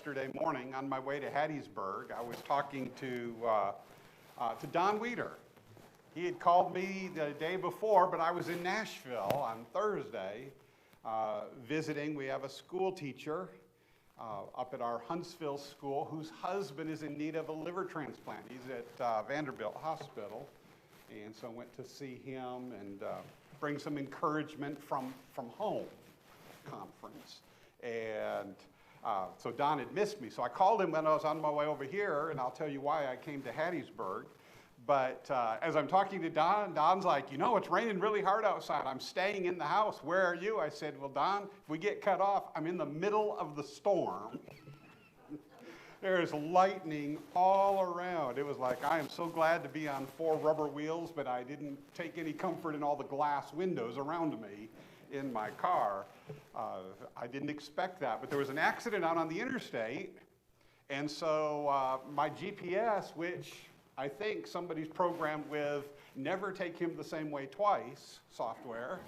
yesterday morning on my way to Hattiesburg. I was talking to Don Weeder. He had called me the day before, but I was in Nashville on Thursday visiting. We have a school teacher up at our Huntsville school whose husband is in need of a liver transplant. He's at Vanderbilt Hospital, and so I went to see him and bring some encouragement from home conference. And so Don had missed me. So I called him when I was on my way over here, and I'll tell you why I came to Hattiesburg. But as I'm talking to Don, Don's like, you know, it's raining really hard outside. I'm staying in the house. Where are you? I said, well, Don, if we get cut off, I'm in the middle of the storm. There's lightning all around. It was like, I am so glad to be on 4 rubber wheels, but I didn't take any comfort in all the glass windows around me in my car. I didn't expect that, but there was an accident out on the interstate, and so my GPS, which I think somebody's programmed with never take him the same way twice software,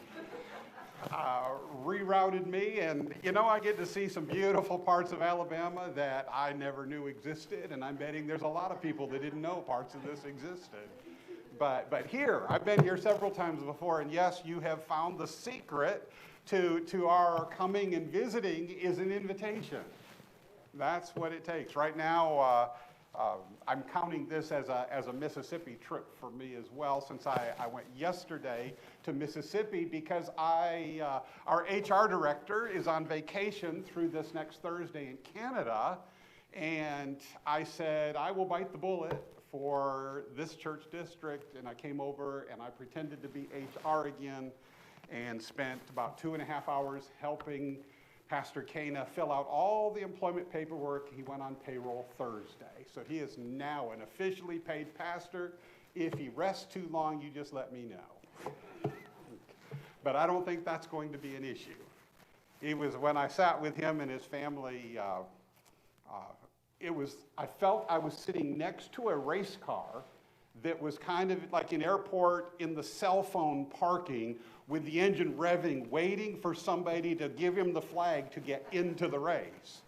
rerouted me, and you know, I get to see some beautiful parts of Alabama that I never knew existed, and I'm betting there's a lot of people that didn't know parts of this existed. But here, I've been here several times before, and yes, you have found the secret to our coming and visiting is an invitation. That's what it takes. Right now, I'm counting this as a Mississippi trip for me as well, since I went yesterday to Mississippi because our HR director is on vacation through this next Thursday in Canada, and I said, I will bite the bullet for this church district, and I came over and I pretended to be HR again and spent about 2.5 hours helping Pastor Kana fill out all the employment paperwork. He went on payroll Thursday. So he is now an officially paid pastor. If he rests too long, you just let me know. But I don't think that's going to be an issue. It was when I sat with him and his family, I felt I was sitting next to a race car that was kind of like an airport in the cell phone parking with the engine revving, waiting for somebody to give him the flag to get into the race.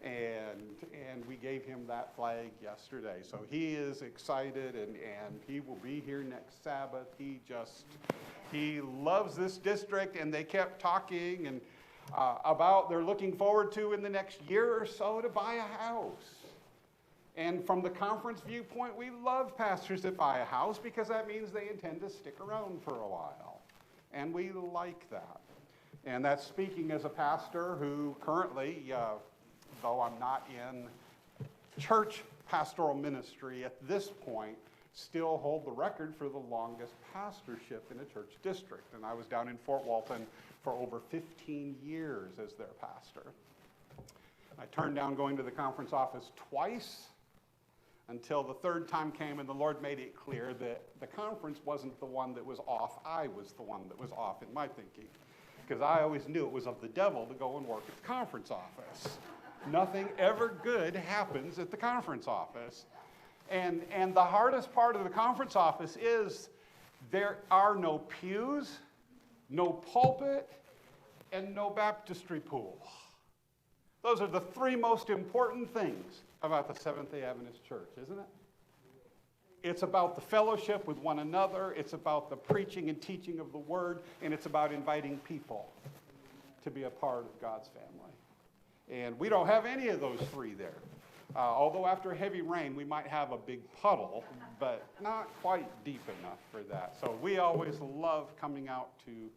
And we gave him that flag yesterday. So he is excited, and he will be here next Sabbath. He loves this district, and they kept talking and about they're looking forward to in the next year or so to buy a house. And from the conference viewpoint, we love pastors that buy a house because that means they intend to stick around for a while. And we like that. And that's speaking as a pastor who currently, though I'm not in church pastoral ministry at this point, still hold the record for the longest pastorship in a church district. And I was down in Fort Walton for over 15 years as their pastor. I turned down going to the conference office twice until the third time came and the Lord made it clear that the conference wasn't the one that was off. I was the one that was off in my thinking, because I always knew it was of the devil to go and work at the conference office. Nothing ever good happens at the conference office. And the hardest part of the conference office is there are no pews, no pulpit, and no baptistry pool. Those are the 3 most important things about the Seventh-day Adventist Church, isn't it? It's about the fellowship with one another, it's about the preaching and teaching of the Word, and it's about inviting people to be a part of God's family. And we don't have any of those 3 there. Although after heavy rain, we might have a big puddle, but not quite deep enough for that. So we always love coming out to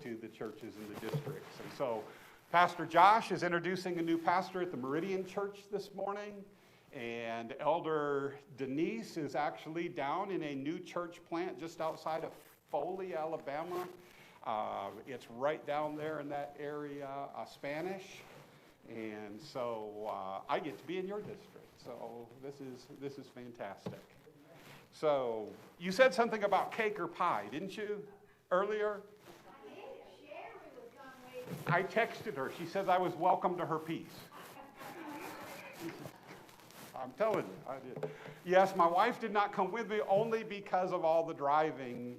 the churches in the districts. And so Pastor Josh is introducing a new pastor at the Meridian Church this morning, and Elder Denise is actually down in a new church plant just outside of Foley, Alabama. It's right down there in that area, Spanish, and so I get to be in your district. So this is fantastic. So you said something about cake or pie, didn't you, earlier? I texted her. She says I was welcome to her peace. I'm telling you, I did. Yes, my wife did not come with me only because of all the driving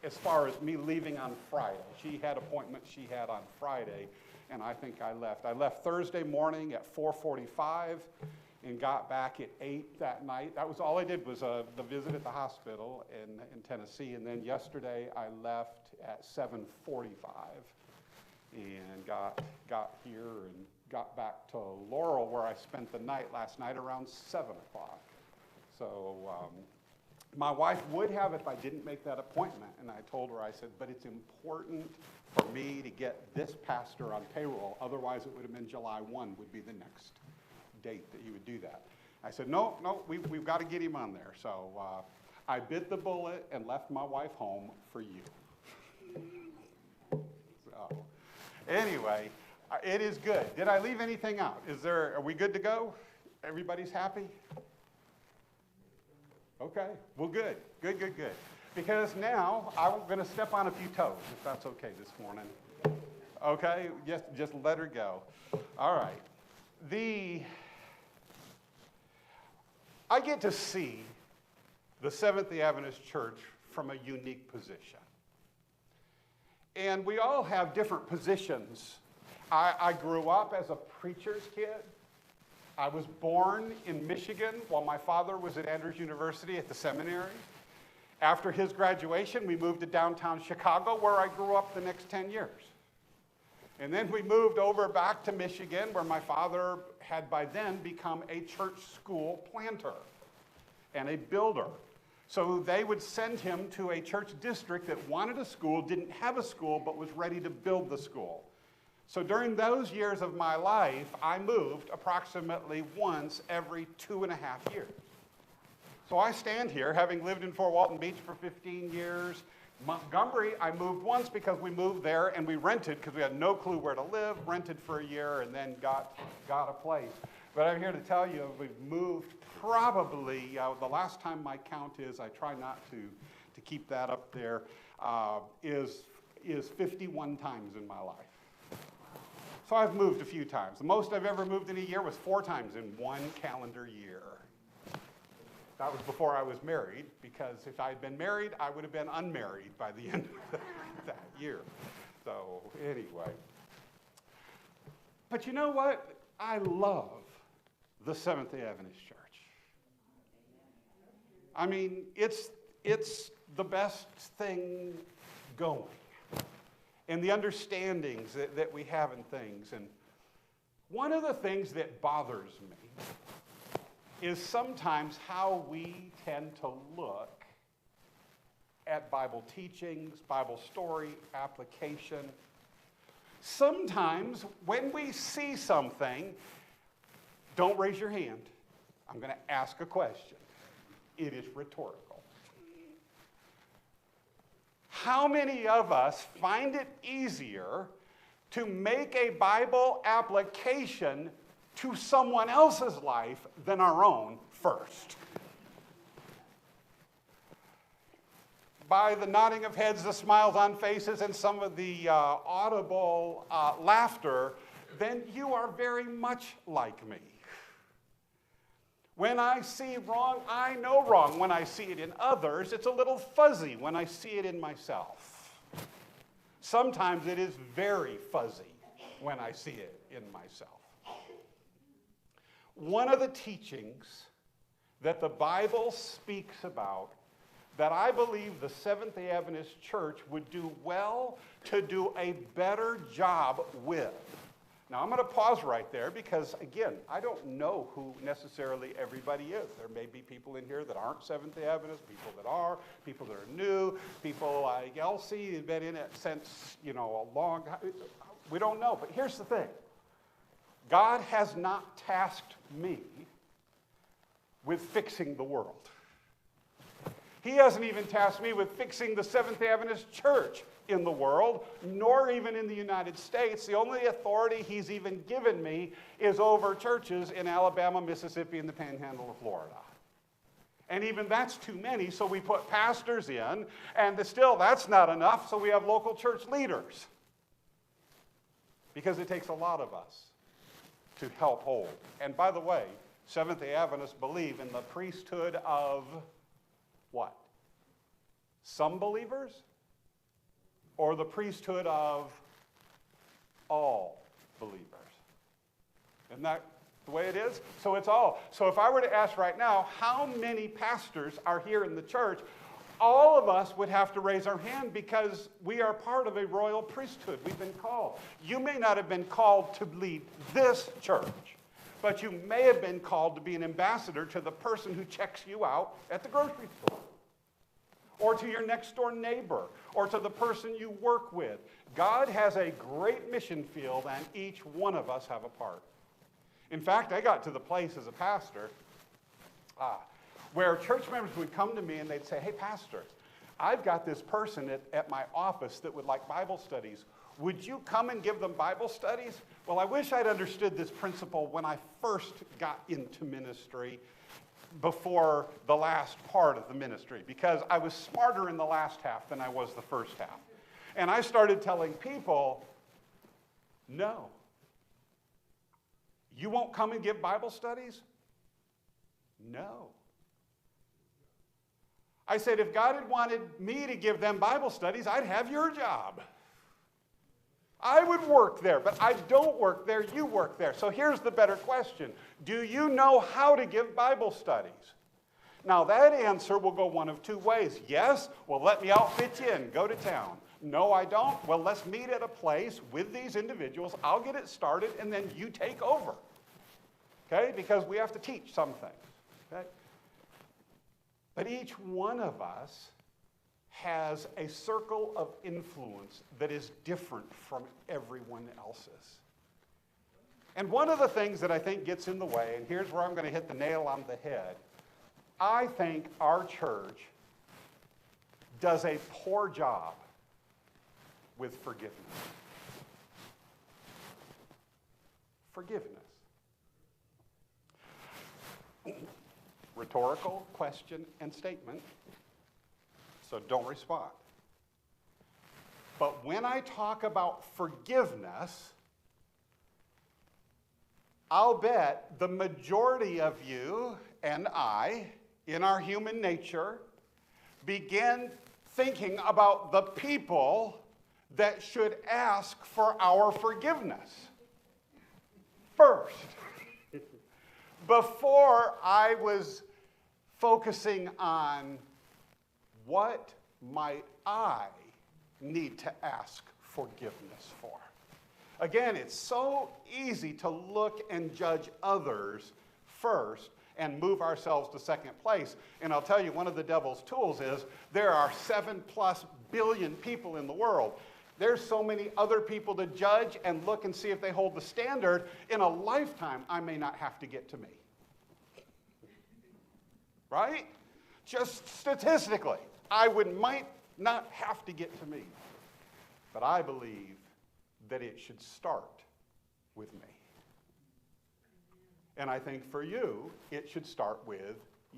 as far as me leaving on Friday. She had appointments she had on Friday, and I think I left. I left Thursday morning at 4:45 and got back at 8 that night. That was all I did, was the visit at the hospital in Tennessee. And then yesterday I left at 7:45 and got here and got back to Laurel, where I spent the night last night around 7 o'clock. So my wife would have if I didn't make that appointment. And I told her, I said, but it's important for me to get this pastor on payroll. Otherwise, it would have been July 1 would be the next date that you would do that. I said, no, we've got to get him on there. So I bit the bullet and left my wife home for you. So anyway, it is good. Did I leave anything out? Are we good to go? Everybody's happy? Okay, well, good. Because now I'm going to step on a few toes, if that's okay this morning. Okay, just let her go. All right. I get to see the Seventh-day Adventist Church from a unique position. And we all have different positions. I grew up as a preacher's kid. I was born in Michigan while my father was at Andrews University at the seminary. After his graduation, we moved to downtown Chicago, where I grew up the next 10 years. And then we moved over back to Michigan, where my father had by then become a church school planter and a builder. So they would send him to a church district that wanted a school, didn't have a school, but was ready to build the school. So during those years of my life, I moved approximately once every 2.5 years. So I stand here, having lived in Fort Walton Beach for 15 years. Montgomery, I moved once because we moved there and we rented because we had no clue where to live, rented for a year, and then got a place. But I'm here to tell you, we've moved probably, the last time my count is, I try not to keep that up there, is 51 times in my life. So I've moved a few times. The most I've ever moved in a year was 4 times in one calendar year. That was before I was married, because if I had been married, I would have been unmarried by the end of that year. So anyway. But you know what? I love the Seventh-day Adventist Church. I mean, it's the best thing going. And the understandings that we have in things. And one of the things that bothers me is sometimes how we tend to look at Bible teachings, Bible story, application. Sometimes when we see something, don't raise your hand. I'm going to ask a question. It is rhetorical. How many of us find it easier to make a Bible application to someone else's life than our own first? By the nodding of heads, the smiles on faces, and some of the audible laughter, then you are very much like me. When I see wrong, I know wrong. When I see it in others, it's a little fuzzy when I see it in myself. Sometimes it is very fuzzy when I see it in myself. One of the teachings that the Bible speaks about that I believe the Seventh-day Adventist Church would do well to do a better job with. Now, I'm going to pause right there because, again, I don't know who necessarily everybody is. There may be people in here that aren't Seventh-day Adventists, people that are, people that are new, people like Elsie who've been in it since, a long time. We don't know. But here's the thing. God has not tasked me with fixing the world. He hasn't even tasked me with fixing the Seventh-day Adventist Church in the world, nor even in the United States. The only authority he's even given me is over churches in Alabama, Mississippi, and the Panhandle of Florida. And even that's too many, so we put pastors in, and still that's not enough, so we have local church leaders. Because it takes a lot of us to help hold. And by the way, Seventh-day Adventists believe in the priesthood of what? Some believers? Or the priesthood of all believers. Isn't that the way it is? So it's all. So if I were to ask right now, how many pastors are here in the church? All of us would have to raise our hand because we are part of a royal priesthood. We've been called. You may not have been called to lead this church, but you may have been called to be an ambassador to the person who checks you out at the grocery store, or to your next door neighbor, or to the person you work with. God has a great mission field, and each one of us have a part. In fact, I got to the place as a pastor where church members would come to me and they'd say, hey, pastor, I've got this person at my office that would like Bible studies. Would you come and give them Bible studies? Well, I wish I'd understood this principle when I first got into ministry before the last part of the ministry, because I was smarter in the last half than I was the first half. And I started telling people, no. You won't come and give Bible studies? No. I said, if God had wanted me to give them Bible studies, I'd have your job. I would work there, but I don't work there, you work there. So here's the better question. Do you know how to give Bible studies? Now that answer will go one of two ways. Yes, well, let me outfit you and go to town. No, I don't. Well, let's meet at a place with these individuals. I'll get it started, and then you take over. Okay? Because we have to teach some things. Okay? But each one of us has a circle of influence that is different from everyone else's. And one of the things that I think gets in the way, and here's where I'm going to hit the nail on the head, I think our church does a poor job with forgiveness. Forgiveness. Rhetorical question and statement, so don't respond. But when I talk about forgiveness, I'll bet the majority of you and I, in our human nature, begin thinking about the people that should ask for our forgiveness first. Before I was focusing on what might I need to ask forgiveness for. Again, it's so easy to look and judge others first and move ourselves to second place. And I'll tell you, one of the devil's tools is there are 7+ billion people in the world. There's so many other people to judge and look and see if they hold the standard. In a lifetime, I may not have to get to me. Right? Just statistically, might not have to get to me. But I believe that it should start with me. And I think for you, it should start with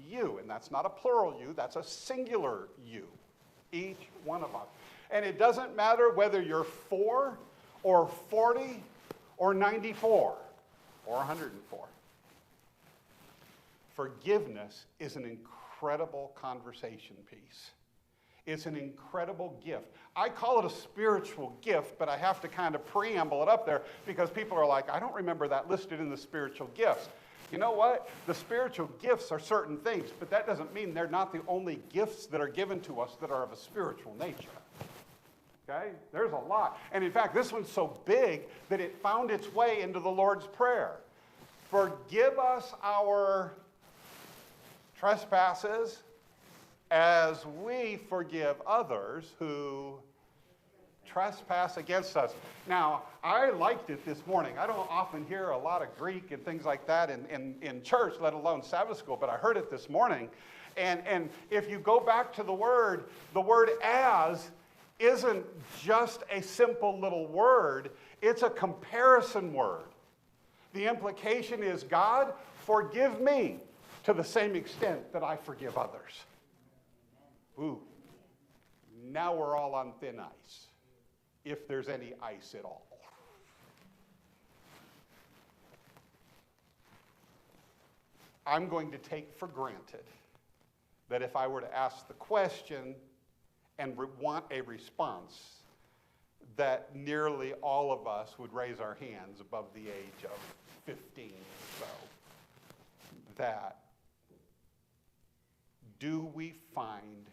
you. And that's not a plural you, that's a singular you. Each one of us. And it doesn't matter whether you're 4 or 40 or 94 or 104. Forgiveness is an incredible conversation piece. It's an incredible gift. I call it a spiritual gift, but I have to kind of preamble it up there because people are like, I don't remember that listed in the spiritual gifts. You know what? The spiritual gifts are certain things, but that doesn't mean they're not the only gifts that are given to us that are of a spiritual nature. Okay? There's a lot. And in fact, this one's so big that it found its way into the Lord's Prayer. Forgive us our trespasses as we forgive others who trespass against us. Now, I liked it this morning. I don't often hear a lot of Greek and things like that in church, let alone Sabbath school, but I heard it this morning. And if you go back to the word as isn't just a simple little word, it's a comparison word. The implication is, God, forgive me to the same extent that I forgive others. Ooh, now we're all on thin ice, if there's any ice at all. I'm going to take for granted that if I were to ask the question and want a response, that nearly all of us would raise our hands above the age of 15 or so. That do we find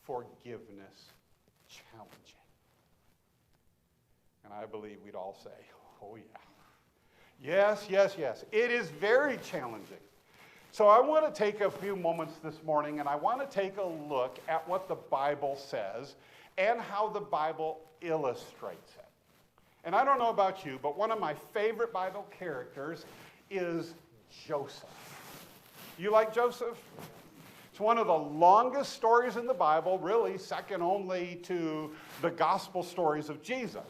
forgiveness challenging? And I believe we'd all say, oh yeah. Yes, yes, yes. It is very challenging. So I want to take a few moments this morning and I want to take a look at what the Bible says and how the Bible illustrates it. And I don't know about you, but one of my favorite Bible characters is Joseph. You like Joseph? It's one of the longest stories in the Bible, really second only to the gospel stories of Jesus.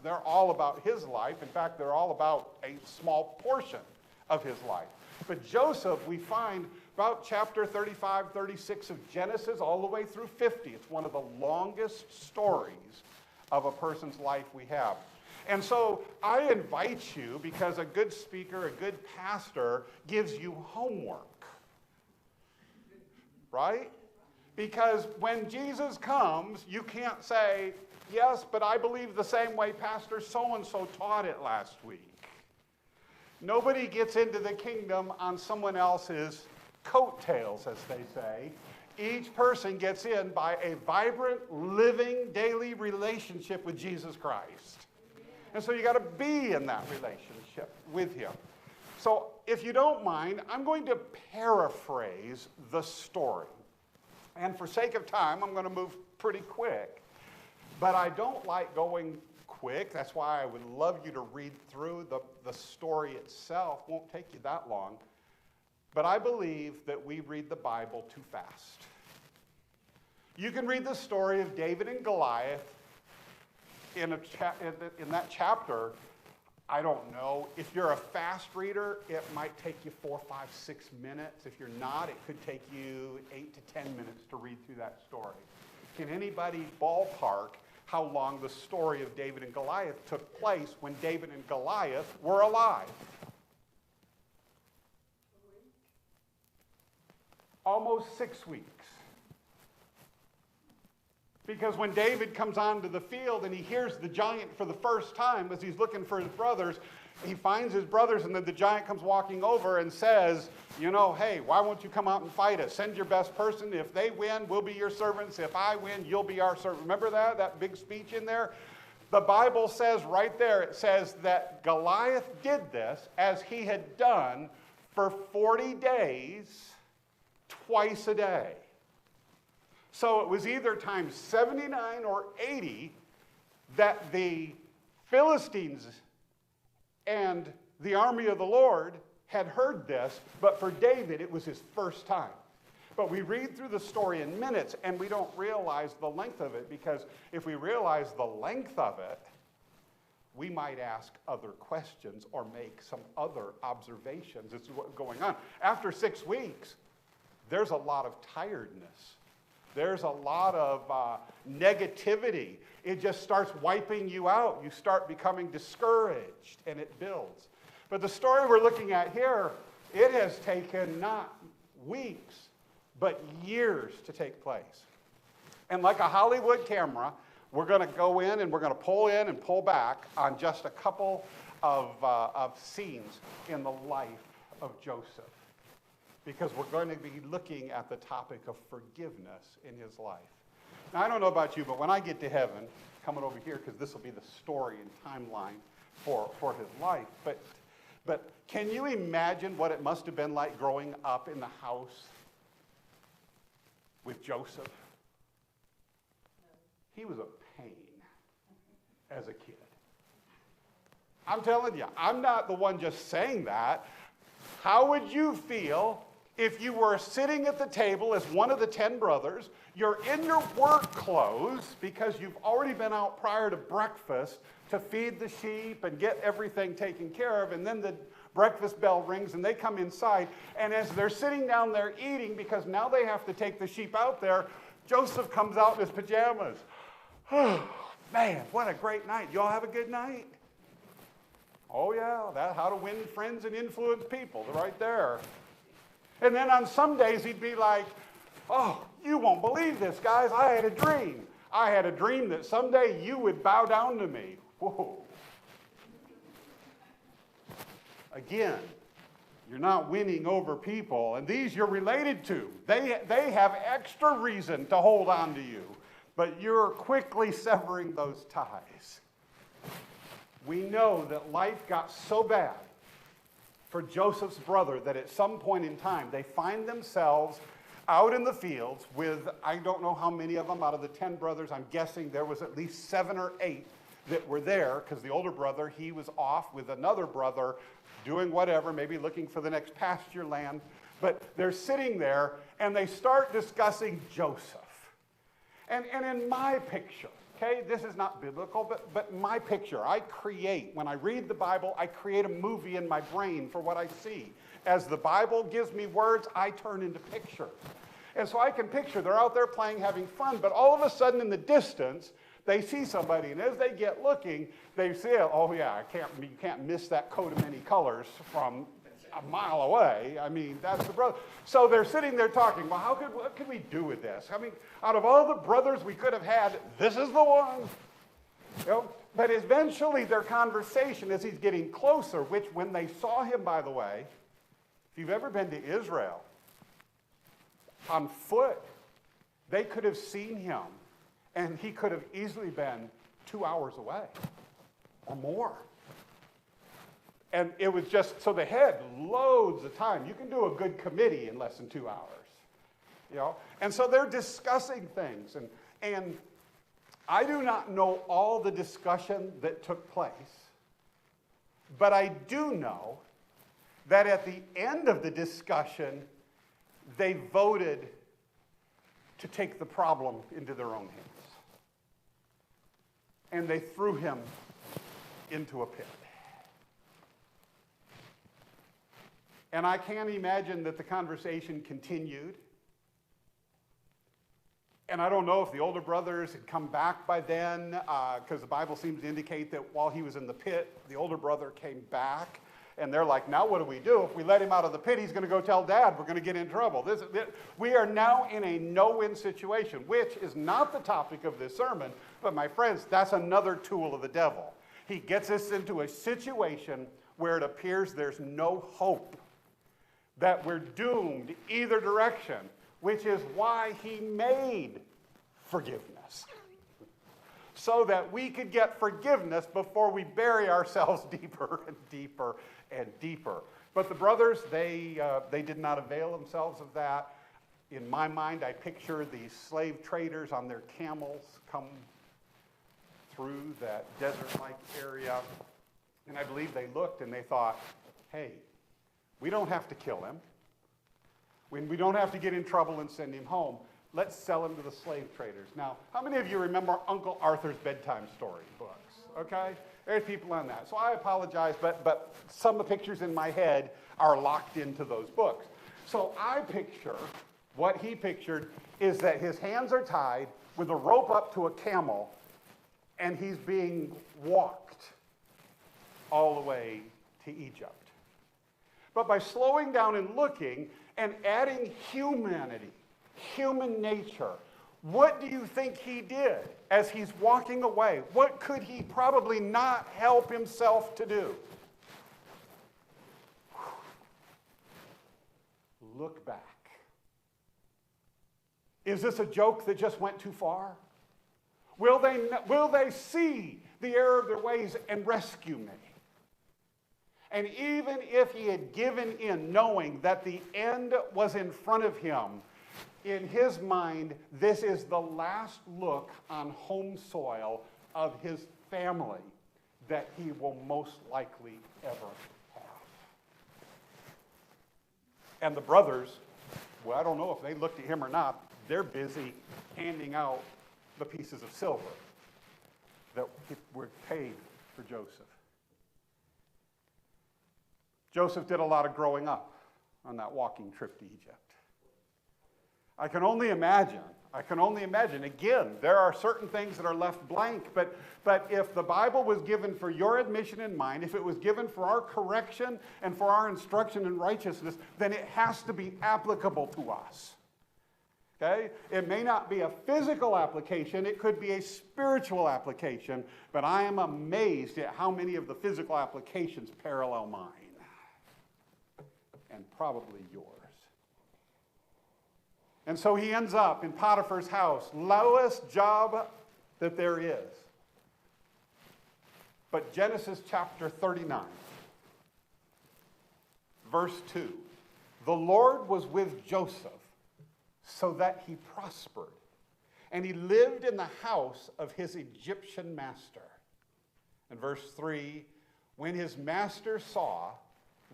They're all about his life. In fact, they're all about a small portion of his life. But Joseph, we find about chapter 35, 36 of Genesis, all the way through 50. It's one of the longest stories of a person's life we have. And so I invite you, because a good speaker, a good pastor, gives you homework. Right? Because when Jesus comes, you can't say, yes, but I believe the same way Pastor so-and-so taught it last week. Nobody gets into the kingdom on someone else's coattails, as they say. Each person gets in by a vibrant, living, daily relationship with Jesus Christ. And so you got to be in that relationship with him. So if you don't mind, I'm going to paraphrase the story. And for sake of time, I'm going to move pretty quick. But I don't like going quick. That's why I would love you to read through the story itself. It won't take you that long. But I believe that we read the Bible too fast. You can read the story of David and Goliath in that chapter. I don't know. If you're a fast reader, it might take you 4, 5, 6 minutes. If you're not, it could take you 8 to 10 minutes to read through that story. Can anybody ballpark how long the story of David and Goliath took place when David and Goliath were alive? Almost 6 weeks. Because when David comes onto the field and he hears the giant for the first time as he's looking for his brothers, he finds his brothers, and then the giant comes walking over and says, hey, why won't you come out and fight us? Send your best person. If they win, we'll be your servants. If I win, you'll be our servant. Remember that big speech in there? The Bible says right there, it says that Goliath did this as he had done for 40 days, twice a day. So it was either times 79 or 80 that the Philistines and the army of the Lord had heard this, but for David, it was his first time. But we read through the story in minutes, and we don't realize the length of it, because if we realize the length of it, we might ask other questions or make some other observations as to what's going on. After 6 weeks, there's a lot of tiredness. There's a lot of negativity. It just starts wiping you out. You start becoming discouraged, and it builds. But the story we're looking at here, it has taken not weeks, but years to take place. And like a Hollywood camera, we're going to go in and we're going to pull in and pull back on just a couple of scenes in the life of Joseph. Because we're going to be looking at the topic of forgiveness in his life. Now, I don't know about you, but when I get to heaven, coming over here, because this will be the story and timeline for his life, but can you imagine what it must have been like growing up in the house with Joseph? He was a pain as a kid. I'm telling you, I'm not the one just saying that. How would you feel if you were sitting at the table as one of the 10 brothers, you're in your work clothes because you've already been out prior to breakfast to feed the sheep and get everything taken care of, and then the breakfast bell rings and they come inside, and as they're sitting down there eating, because now they have to take the sheep out there, Joseph comes out in his pajamas. Oh, man, what a great night. You all have a good night? Oh, yeah, that's how to win friends and influence people, right there. And then on some days he'd be like, oh, you won't believe this, guys. I had a dream. I had a dream that someday you would bow down to me. Whoa. Again, you're not winning over people, and these you're related to. They have extra reason to hold on to you, but you're quickly severing those ties. We know that life got so bad for Joseph's brother that at some point in time they find themselves out in the fields with, I don't know how many of them out of the 10 brothers, I'm guessing there was at least 7 or 8 that were there, because the older brother, he was off with another brother doing whatever, maybe looking for the next pasture land. But they're sitting there and they start discussing Joseph. And in my picture, okay, this is not biblical, but my picture, I create, when I read the Bible, I create a movie in my brain for what I see. As the Bible gives me words, I turn into pictures. And so I can picture they're out there playing, having fun, but all of a sudden in the distance, they see somebody, and as they get looking, they see, oh yeah, you can't miss that coat of many colors from a mile away. I mean, that's the brother. So they're sitting there talking, well, what could we do with this? I mean, out of all the brothers we could have had, this is the one. You know? But eventually their conversation, as he's getting closer, which when they saw him, by the way, if you've ever been to Israel, on foot, they could have seen him, and he could have easily been 2 hours away or more. And it was just, so they had loads of time. You can do a good committee in less than 2 hours. You know? And so they're discussing things. And I do not know all the discussion that took place, but I do know that at the end of the discussion, they voted to take the problem into their own hands. And they threw him into a pit. And I can't imagine that the conversation continued. And I don't know if the older brothers had come back by then, because the Bible seems to indicate that while he was in the pit, the older brother came back. And they're like, now what do we do? If we let him out of the pit, he's going to go tell Dad we're going to get in trouble. We are now in a no-win situation, which is not the topic of this sermon. But my friends, that's another tool of the devil. He gets us into a situation where it appears there's no hope, that we're doomed either direction, which is why he made forgiveness. So that we could get forgiveness before we bury ourselves deeper and deeper and deeper. But the brothers, they did not avail themselves of that. In my mind, I picture these slave traders on their camels come through that desert-like area. And I believe they looked and they thought, hey, we don't have to kill him. We don't have to get in trouble and send him home. Let's sell him to the slave traders. Now, how many of you remember Uncle Arthur's bedtime story books? Okay? There's people on that. So I apologize, but some of the pictures in my head are locked into those books. So I picture, what he pictured is that his hands are tied with a rope up to a camel, and he's being walked all the way to Egypt. But by slowing down and looking and adding humanity, human nature, what do you think he did as he's walking away? What could he probably not help himself to do? Look back. Is this a joke that just went too far? Will they see the error of their ways and rescue me? And even if he had given in, knowing that the end was in front of him, in his mind, this is the last look on home soil of his family that he will most likely ever have. And the brothers, well, I don't know if they looked at him or not, they're busy handing out the pieces of silver that were paid for Joseph. Joseph did a lot of growing up on that walking trip to Egypt. I can only imagine. Again, there are certain things that are left blank, but if the Bible was given for your admission in mind, if it was given for our correction and for our instruction in righteousness, then it has to be applicable to us. Okay? It may not be a physical application, it could be a spiritual application, but I am amazed at how many of the physical applications parallel mine, and probably yours. And so he ends up in Potiphar's house, lowest job that there is. But Genesis chapter 39, verse 2, the Lord was with Joseph so that he prospered, and he lived in the house of his Egyptian master. And verse 3, when his master saw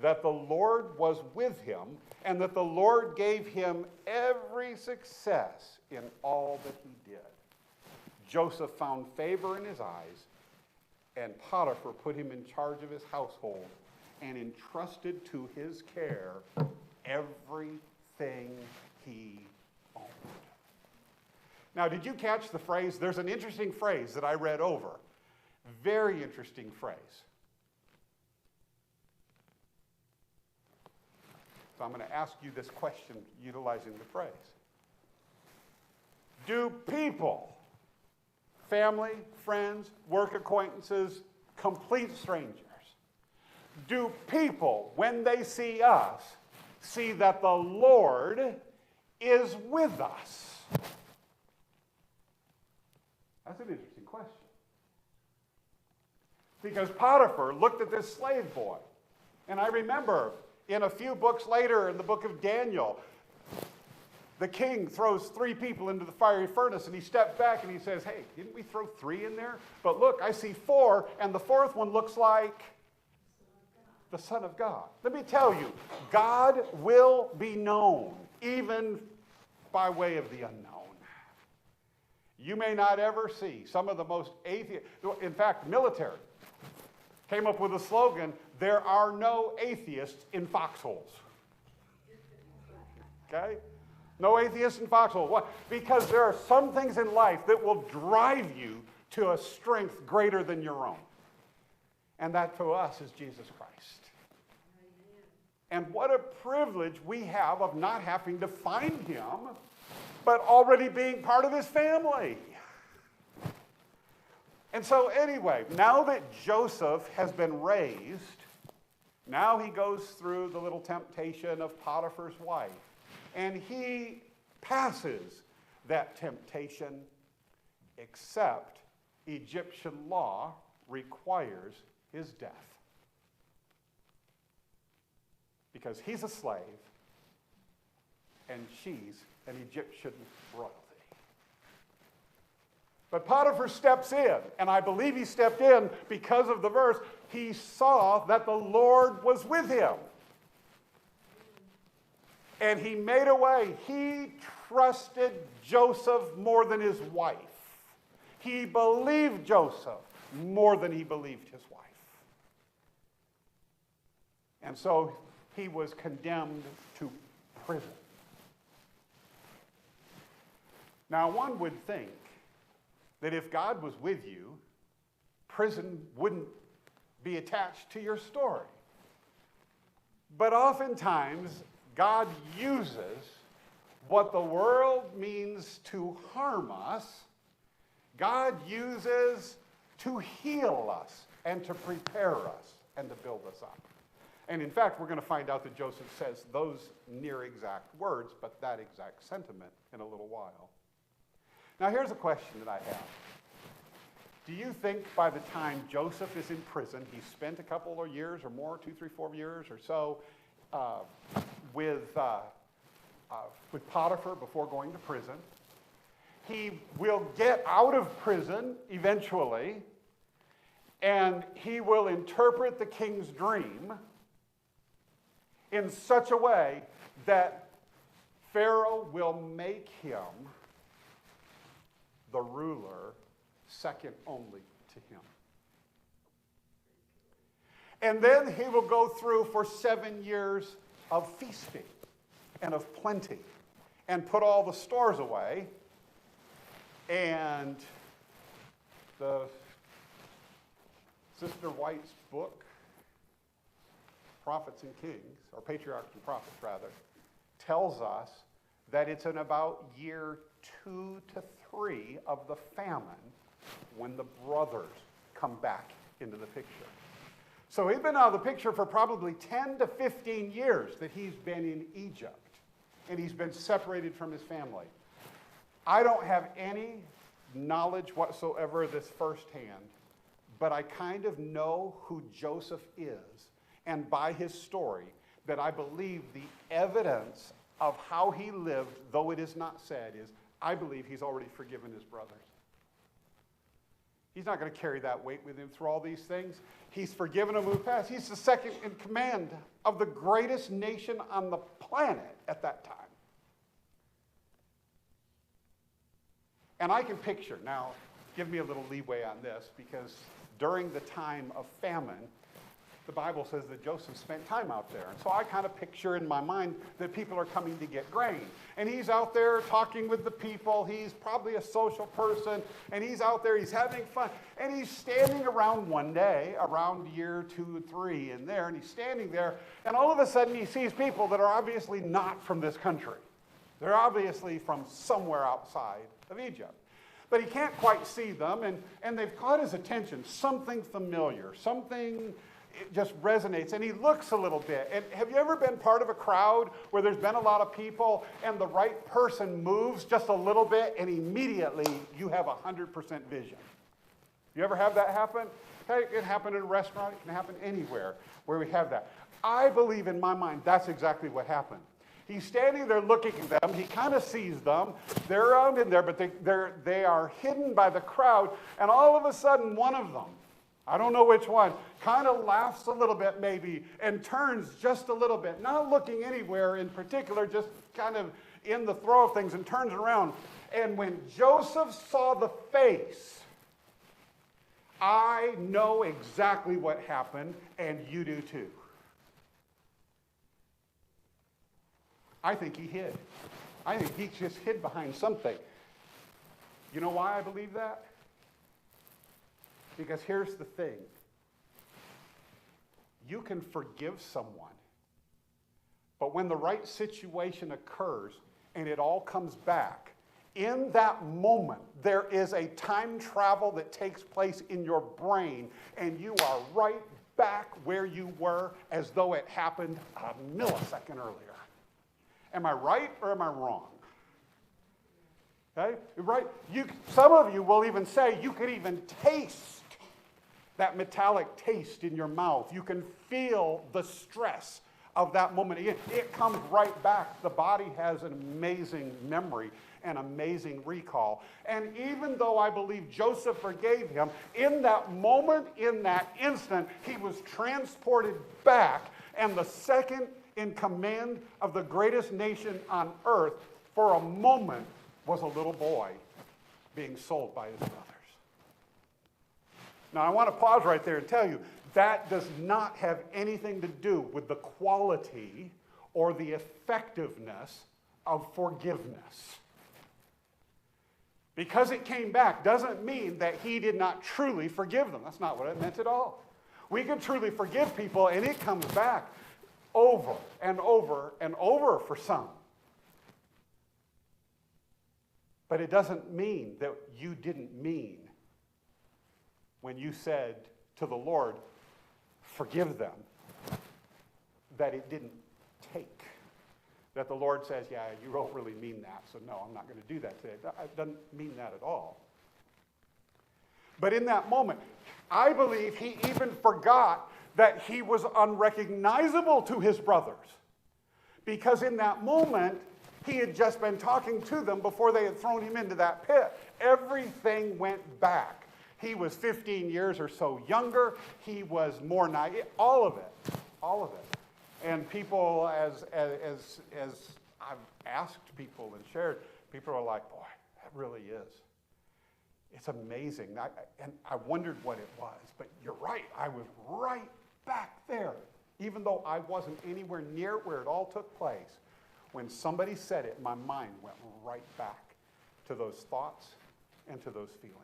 that the Lord was with him, and that the Lord gave him every success in all that he did, Joseph found favor in his eyes, and Potiphar put him in charge of his household and entrusted to his care everything he owned. Now, did you catch the phrase? There's an interesting phrase that I read over. Very interesting phrase. So I'm going to ask you this question utilizing the phrase. Do people, family, friends, work acquaintances, complete strangers, do people, when they see us, see that the Lord is with us? That's an interesting question. Because Potiphar looked at this slave boy, and I remember in a few books later, in the book of Daniel, the king throws 3 people into the fiery furnace, and he steps back and he says, hey, didn't we throw 3 in there? But look, I see 4, and the 4th one looks like the Son of God. Let me tell you, God will be known, even by way of the unknown. You may not ever see some of the most atheist, in fact, military came up with a slogan, there are no atheists in foxholes. Okay? No atheists in foxholes. Why? Because there are some things in life that will drive you to a strength greater than your own. And that to us is Jesus Christ. And what a privilege we have of not having to find him, but already being part of his family. And so anyway, now that Joseph has been raised, now he goes through the little temptation of Potiphar's wife. And he passes that temptation, except Egyptian law requires his death. Because he's a slave, and she's an Egyptian royalty. But Potiphar steps in, and I believe he stepped in because of the verse, he saw that the Lord was with him. And he made a way. He trusted Joseph more than his wife. He believed Joseph more than he believed his wife. And so he was condemned to prison. Now, one would think that if God was with you, prison wouldn't be attached to your story. But oftentimes, God uses what the world means to harm us, God uses to heal us and to prepare us and to build us up. And in fact, we're going to find out that Joseph says those near exact words, but that exact sentiment in a little while. Now, here's a question that I have. Do you think by the time Joseph is in prison, he spent a couple of years or more, 2, 3, 4 years or so, with Potiphar before going to prison? He will get out of prison eventually, and he will interpret the king's dream in such a way that Pharaoh will make him the ruler second only to him. And then he will go through for 7 years of feasting and of plenty and put all the stores away. And the Sister White's book, Prophets and Kings, or Patriarchs and Prophets rather, tells us that it's in about year 2 to 3 of the famine when the brothers come back into the picture. So he's been out of the picture for probably 10 to 15 years that he's been in Egypt, and he's been separated from his family. I don't have any knowledge whatsoever of this firsthand, but I kind of know who Joseph is, and by his story, that I believe the evidence of how he lived, though it is not said, is I believe he's already forgiven his brothers. He's not going to carry that weight with him through all these things. He's forgiven them in the past. He's the second in command of the greatest nation on the planet at that time. And I can picture, now, give me a little leeway on this, because during the time of famine, the Bible says that Joseph spent time out there. And so I kind of picture in my mind that people are coming to get grain. And he's out there talking with the people. He's probably a social person. And he's out there, he's having fun. And he's standing around one day, around year 2 and 3 in there, and he's standing there. And all of a sudden he sees people that are obviously not from this country. They're obviously from somewhere outside of Egypt. But he can't quite see them, and they've caught his attention. Something familiar, something it just resonates, and he looks a little bit. And have you ever been part of a crowd where there's been a lot of people and the right person moves just a little bit and immediately you have 100% vision? You ever have that happen? Okay, it can happen in a restaurant, it can happen anywhere where we have that. I believe in my mind that's exactly what happened. He's standing there looking at them. He kind of sees them. They're around in there, but they are hidden by the crowd. And all of a sudden, one of them, I don't know which one, kind of laughs a little bit maybe and turns just a little bit, not looking anywhere in particular, just kind of in the throw of things, and turns around. And when Joseph saw the face, I know exactly what happened, and you do too. I think he hid. I think he just hid behind something. You know why I believe that? Because here's the thing. You can forgive someone, but when the right situation occurs and it all comes back, in that moment, there is a time travel that takes place in your brain, and you are right back where you were as though it happened a millisecond earlier. Am I right or am I wrong? Okay? Right? Some of you will even say you can even taste that metallic taste in your mouth. You can feel the stress of that moment. It comes right back. The body has an amazing memory and amazing recall. And even though I believe Joseph forgave him, in that moment, in that instant, he was transported back, and the second in command of the greatest nation on earth for a moment was a little boy being sold by his brothers. Now, I want to pause right there and tell you, that does not have anything to do with the quality or the effectiveness of forgiveness. Because it came back doesn't mean that he did not truly forgive them. That's not what it meant at all. We can truly forgive people, and it comes back over and over and over for some. But it doesn't mean that you didn't mean when you said to the Lord, forgive them, that it didn't take. That the Lord says, yeah, you don't really mean that, so no, I'm not going to do that today. It doesn't mean that at all. But in that moment, I believe he even forgot that he was unrecognizable to his brothers. Because in that moment, he had just been talking to them before they had thrown him into that pit. Everything went back. He was 15 years or so younger. He was more naive. All of it. And people, as I've asked people and shared, people are like, boy, that really is. It's amazing. And I wondered what it was. But you're right. I was right back there, even though I wasn't anywhere near where it all took place. When somebody said it, my mind went right back to those thoughts and to those feelings,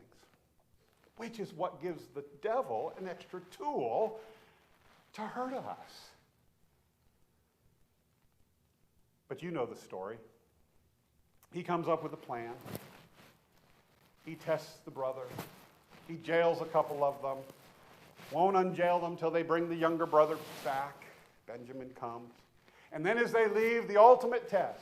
which is what gives the devil an extra tool to hurt us. But you know the story. He comes up with a plan. He tests the brothers. He jails a couple of them. Won't unjail them till they bring the younger brother back. Benjamin comes. And then as they leave, the ultimate test,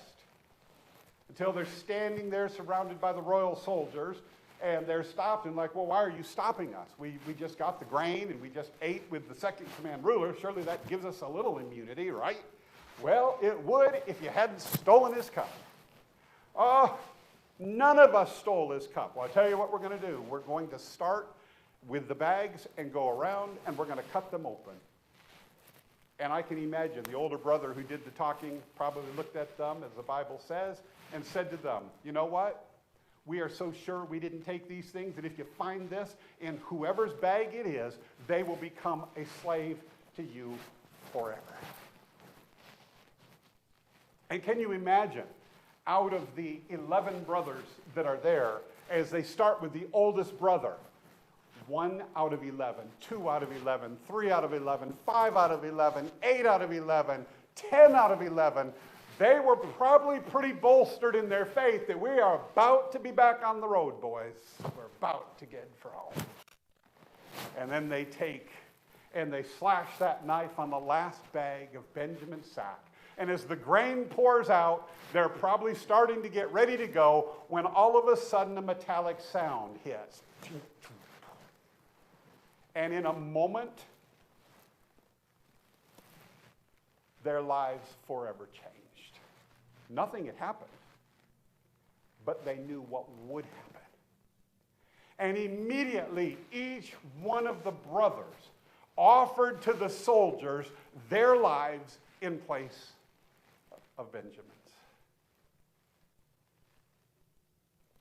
until they're standing there surrounded by the royal soldiers, and they're stopped and like, well, why are you stopping us? We just got the grain and we just ate with the second command ruler. Surely that gives us a little immunity, right? Well, it would if you hadn't stolen his cup. Oh, none of us stole his cup. Well, I tell you what we're going to do. We're going to start with the bags and go around, and we're going to cut them open. And I can imagine the older brother who did the talking probably looked at them, as the Bible says, and said to them, you know what? We are so sure we didn't take these things that if you find this in whoever's bag it is, they will become a slave to you forever. And can you imagine, out of the 11 brothers that are there, as they start with the oldest brother, 1 out of 11, 2 out of 11, 3 out of 11, 5 out of 11, 8 out of 11, 10 out of 11, they were probably pretty bolstered in their faith that we are about to be back on the road, boys. We're about to get for home. And then they take and they slash that knife on the last bag of Benjamin's sack. And as the grain pours out, they're probably starting to get ready to go when all of a sudden a metallic sound hits. And in a moment, their lives forever changed. Nothing had happened, but they knew what would happen. And immediately, each one of the brothers offered to the soldiers their lives in place of Benjamin's.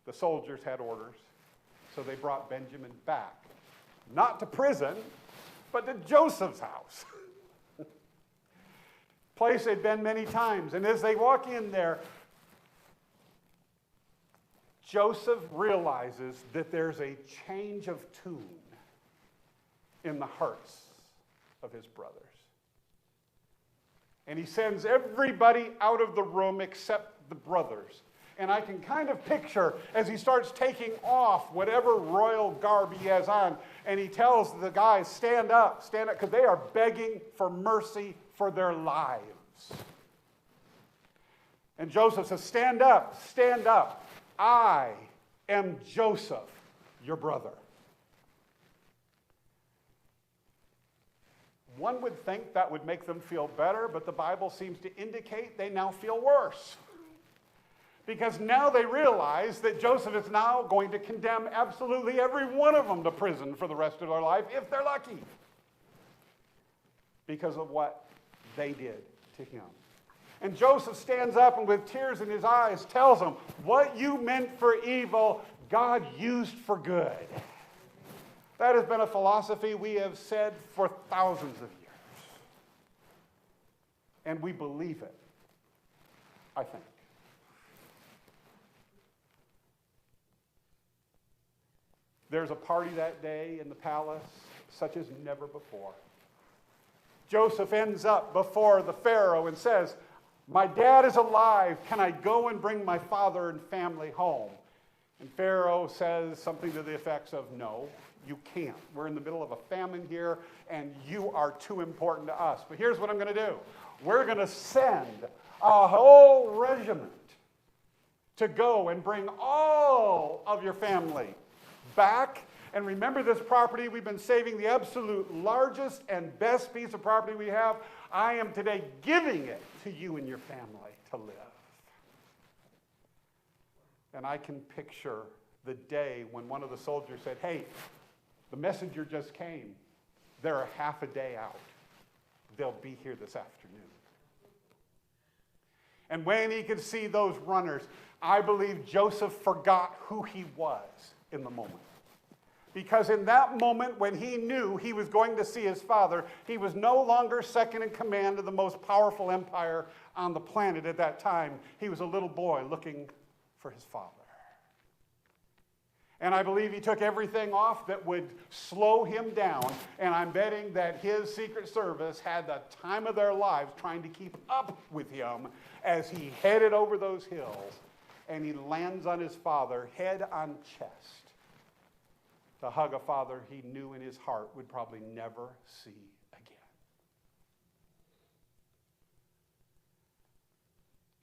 The soldiers had orders, so they brought Benjamin back. Not to prison, but to Joseph's house. Place they'd been many times. And as they walk in there, Joseph realizes that there's a change of tune in the hearts of his brothers. And he sends everybody out of the room except the brothers. And I can kind of picture as he starts taking off whatever royal garb he has on, and he tells the guys, stand up, because they are begging for mercy for their lives. And Joseph says, stand up. I am Joseph, your brother. One would think that would make them feel better, but the Bible seems to indicate they now feel worse. Because now they realize that Joseph is now going to condemn absolutely every one of them to prison for the rest of their life, if they're lucky, because of what they did to him. And Joseph stands up and with tears in his eyes tells them, what you meant for evil, God used for good. That has been a philosophy we have said for thousands of years. And we believe it, I think. There's a party that day in the palace, such as never before. Joseph ends up before the Pharaoh and says, my dad is alive. Can I go and bring my father and family home? And Pharaoh says something to the effects of, no, you can't. We're in the middle of a famine here, and you are too important to us. But here's what I'm going to do. We're going to send a whole regiment to go and bring all of your family back. And remember this property, we've been saving the absolute largest and best piece of property we have. I am today giving it to you and your family to live. And I can picture the day when one of the soldiers said, hey, the messenger just came. They're a half a day out. They'll be here this afternoon. And when he could see those runners, I believe Joseph forgot who he was in the moment. Because in that moment when he knew he was going to see his father, he was no longer second in command of the most powerful empire on the planet at that time. He was a little boy looking for his father. And I believe he took everything off that would slow him down. And I'm betting that his Secret Service had the time of their lives trying to keep up with him as he headed over those hills and he lands on his father, head on chest, to hug a father he knew in his heart would probably never see again.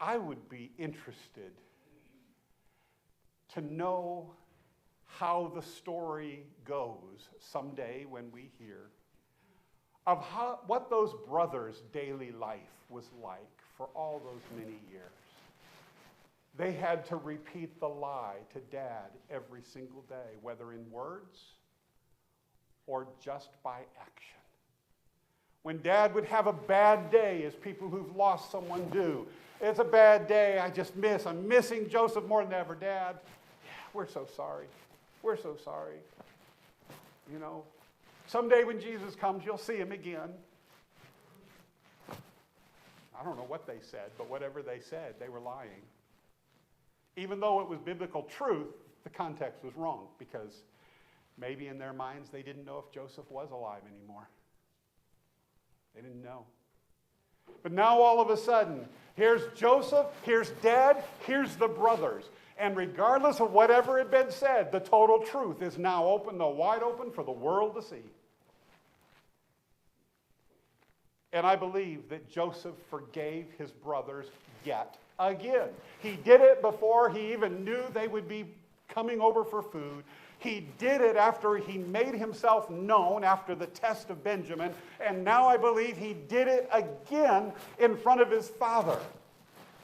I would be interested to know how the story goes someday when we hear of what those brothers' daily life was like for all those many years. They had to repeat the lie to Dad every single day, whether in words or just by action. When Dad would have a bad day, as people who've lost someone do, it's a bad day, I'm missing Joseph more than ever. Dad, yeah, we're so sorry. We're so sorry. You know, someday when Jesus comes, you'll see him again. I don't know what they said, but whatever they said, they were lying. Even though it was biblical truth, the context was wrong, because maybe in their minds they didn't know if Joseph was alive anymore. They didn't know. But now all of a sudden, here's Joseph, here's Dad, here's the brothers. And regardless of whatever had been said, the total truth is now open, wide open for the world to see. And I believe that Joseph forgave his brothers yet again. He did it before he even knew they would be coming over for food. He did it after he made himself known after the test of Benjamin. And now I believe he did it again in front of his father.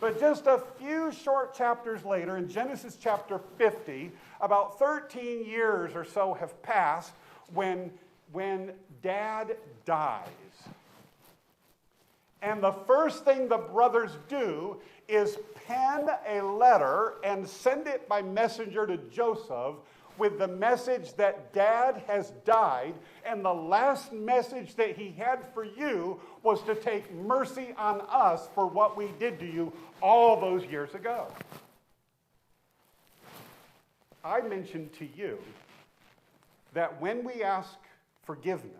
But just a few short chapters later, in Genesis chapter 50, about 13 years or so have passed when Dad dies. And the first thing the brothers do is pen a letter and send it by messenger to Joseph with the message that Dad has died, and the last message that he had for you was to take mercy on us for what we did to you all those years ago. I mentioned to you that when we ask forgiveness,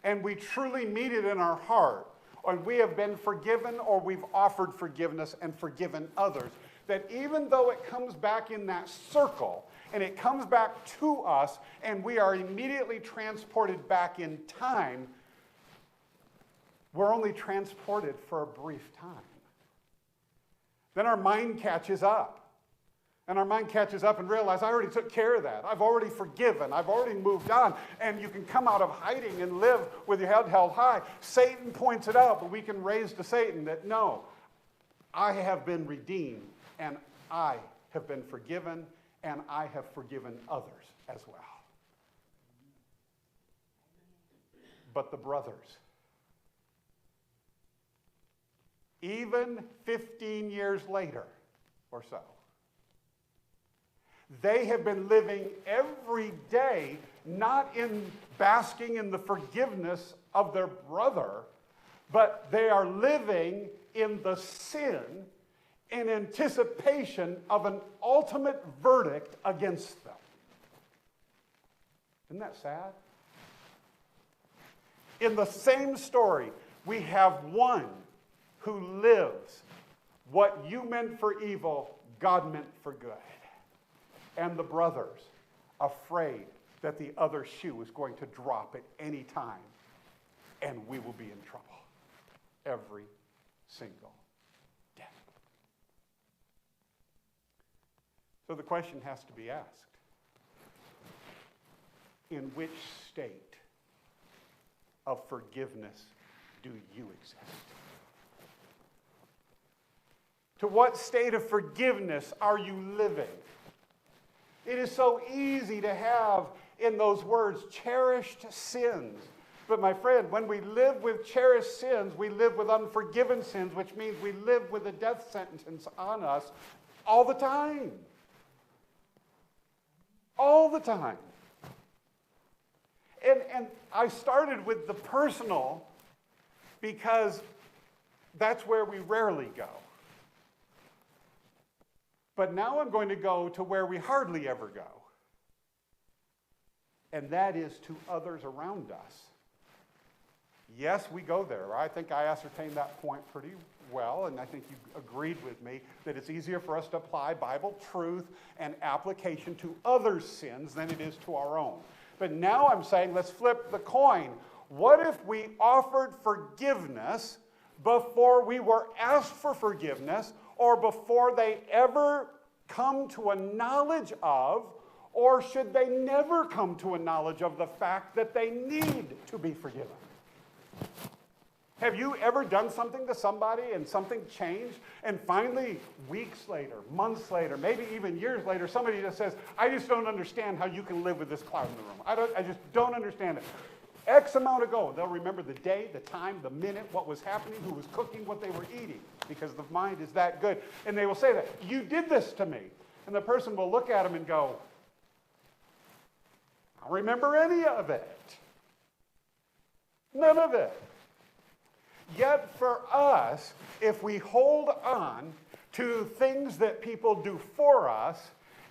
and we truly mean it in our heart, or we have been forgiven, or we've offered forgiveness and forgiven others, that even though it comes back in that circle, and it comes back to us, and we are immediately transported back in time, we're only transported for a brief time. Then our mind catches up. And our mind catches up and realizes, I already took care of that. I've already forgiven. I've already moved on. And you can come out of hiding and live with your head held high. Satan points it out, but we can raise to Satan that, no, I have been redeemed, and I have been forgiven, and I have forgiven others as well. But the brothers, even 15 years later or so, they have been living every day, not in basking in the forgiveness of their brother, but they are living in the sin in anticipation of an ultimate verdict against them. Isn't that sad? In the same story, we have one who lives what you meant for evil, God meant for good. And the brothers, afraid that the other shoe is going to drop at any time, and we will be in trouble every single day. So the question has to be asked, in which state of forgiveness do you exist? To what state of forgiveness are you living? It is so easy to have in those words cherished sins. But my friend, when we live with cherished sins, we live with unforgiven sins, which means we live with a death sentence on us all the time. All the time. And I started with the personal because that's where we rarely go. But now I'm going to go to where we hardly ever go. And that is to others around us. Yes, we go there. I think I ascertained that point pretty well, and I think you agreed with me, that it's easier for us to apply Bible truth and application to others' sins than it is to our own. But now I'm saying, let's flip the coin. What if we offered forgiveness before we were asked for forgiveness, or before they ever come to a knowledge of, or should they never come to a knowledge of the fact that they need to be forgiven? Have you ever done something to somebody and something changed, and finally, weeks later, months later, maybe even years later, somebody just says, I just don't understand how you can live with this cloud in the room. I just don't understand it. X amount ago, they'll remember the day, the time, the minute, what was happening, who was cooking, what they were eating, because the mind is that good. And they will say that, you did this to me. And the person will look at them and go, I don't remember any of it. None of it. Yet for us, if we hold on to things that people do for us,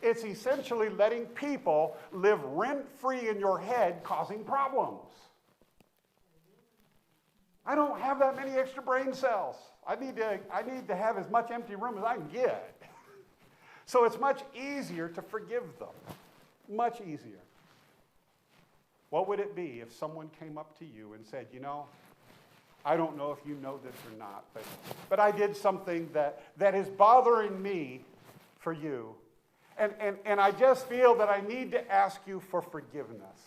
it's essentially letting people live rent-free in your head, causing problems. I don't have that many extra brain cells. I need to have as much empty room as I can get. So it's much easier to forgive them. Much easier. What would it be if someone came up to you and said, you know, I don't know if you know this or not, but I did something that is bothering me for you. And I just feel that I need to ask you for forgiveness.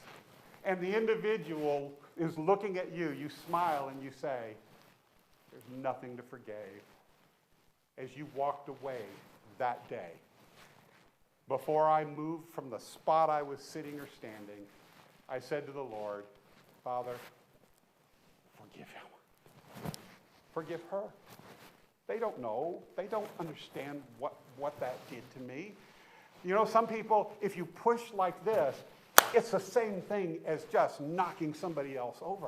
And the individual is looking at you, you smile and you say, there's nothing to forgive. As you walked away that day, before I moved from the spot I was sitting or standing, I said to the Lord, Father, forgive him. Forgive her. They don't know. They don't understand what that did to me. You know, some people, if you push like this, it's the same thing as just knocking somebody else over.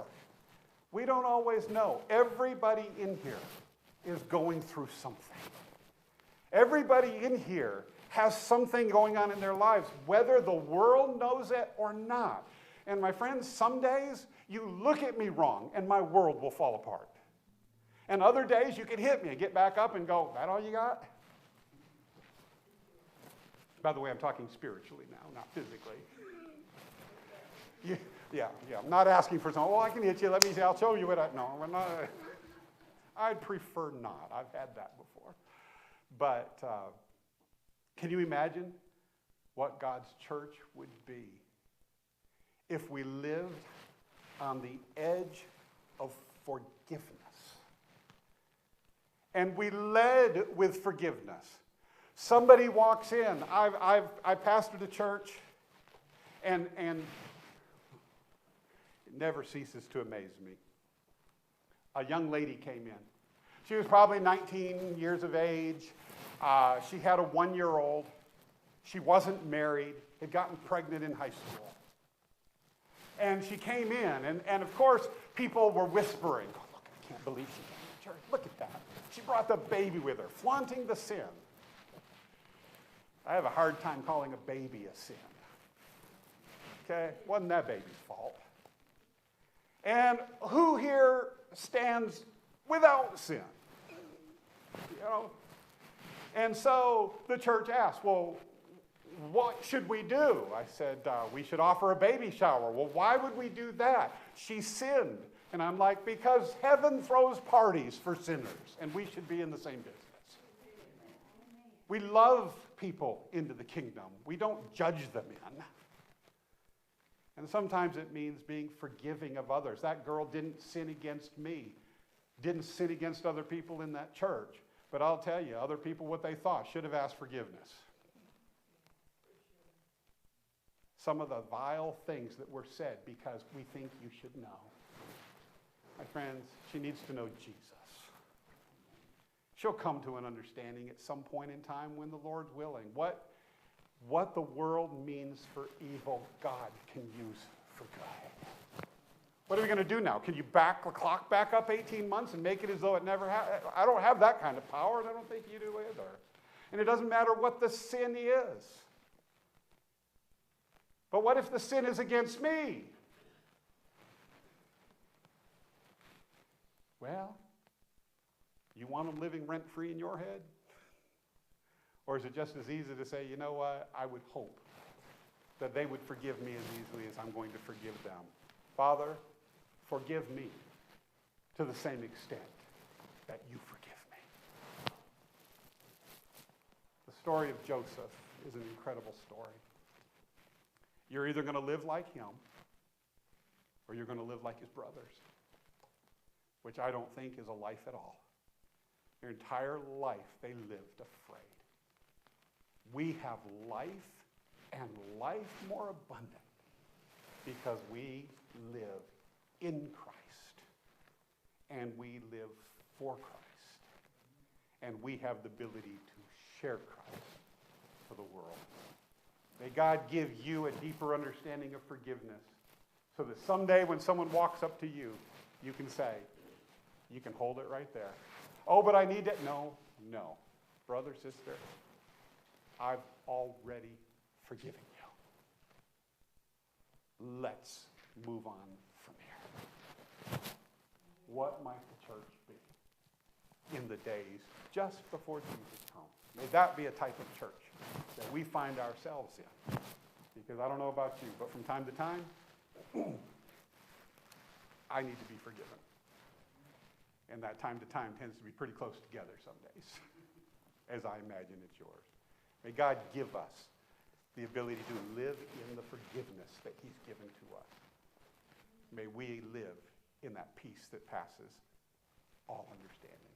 We don't always know. Everybody in here is going through something. Everybody in here has something going on in their lives, whether the world knows it or not. And my friends, some days you look at me wrong and my world will fall apart. And other days you can hit me and get back up and go, that all you got? By the way, I'm talking spiritually now, not physically. Yeah. I'm not asking for something. Oh, I can hit you. Let me see. I'll show you what I... No, I'm not. I'd prefer not. I've had that before. But can you imagine what God's church would be if we lived on the edge of forgiveness? And we led with forgiveness. Somebody walks in. I pastored a church, and it never ceases to amaze me. A young lady came in. She was probably 19 years of age. She had a 1-year-old. She wasn't married, had gotten pregnant in high school. And she came in, and of course, people were whispering, oh, look, I can't believe she came to church. Look at that. She brought the baby with her, flaunting the sin. I have a hard time calling a baby a sin. Okay? Wasn't that baby's fault. And who here stands without sin? You know? And so the church asked, well, what should we do? I said, we should offer a baby shower. Well, why would we do that? She sinned. And I'm like, because heaven throws parties for sinners, and we should be in the same business. We love people into the kingdom. We don't judge them in. And sometimes it means being forgiving of others. That girl didn't sin against me, didn't sin against other people in that church. But I'll tell you, other people, what they thought, should have asked forgiveness. Some of the vile things that were said because we think you should know. My friends, she needs to know Jesus. She'll come to an understanding at some point in time when the Lord's willing. What the world means for evil, God can use for good. What are we going to do now? Can you back the clock back up 18 months and make it as though it never happened? I don't have that kind of power, and I don't think you do either. And it doesn't matter what the sin is. But what if the sin is against me? Well, You want them living rent-free in your head? Or is it just as easy to say, you know what, I would hope that they would forgive me as easily as I'm going to forgive them. Father, forgive me to the same extent that you forgive me. The story of Joseph is an incredible story. You're either going to live like him or you're going to live like his brothers, which I don't think is a life at all. Their entire life they lived afraid. We have life and life more abundant because we live in Christ and we live for Christ and we have the ability to share Christ for the world. May God give you a deeper understanding of forgiveness so that someday when someone walks up to you, you can say, you can hold it right there. Oh, but I need it. No. Brother, sister, I've already forgiven you. Let's move on from here. What might the church be in the days just before Jesus comes? May that be a type of church that we find ourselves in. Because I don't know about you, but from time to time, I need to be forgiven. And that time to time tends to be pretty close together some days, as I imagine it's yours. May God give us the ability to live in the forgiveness that he's given to us. May we live in that peace that passes all understanding.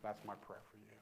That's my prayer for you.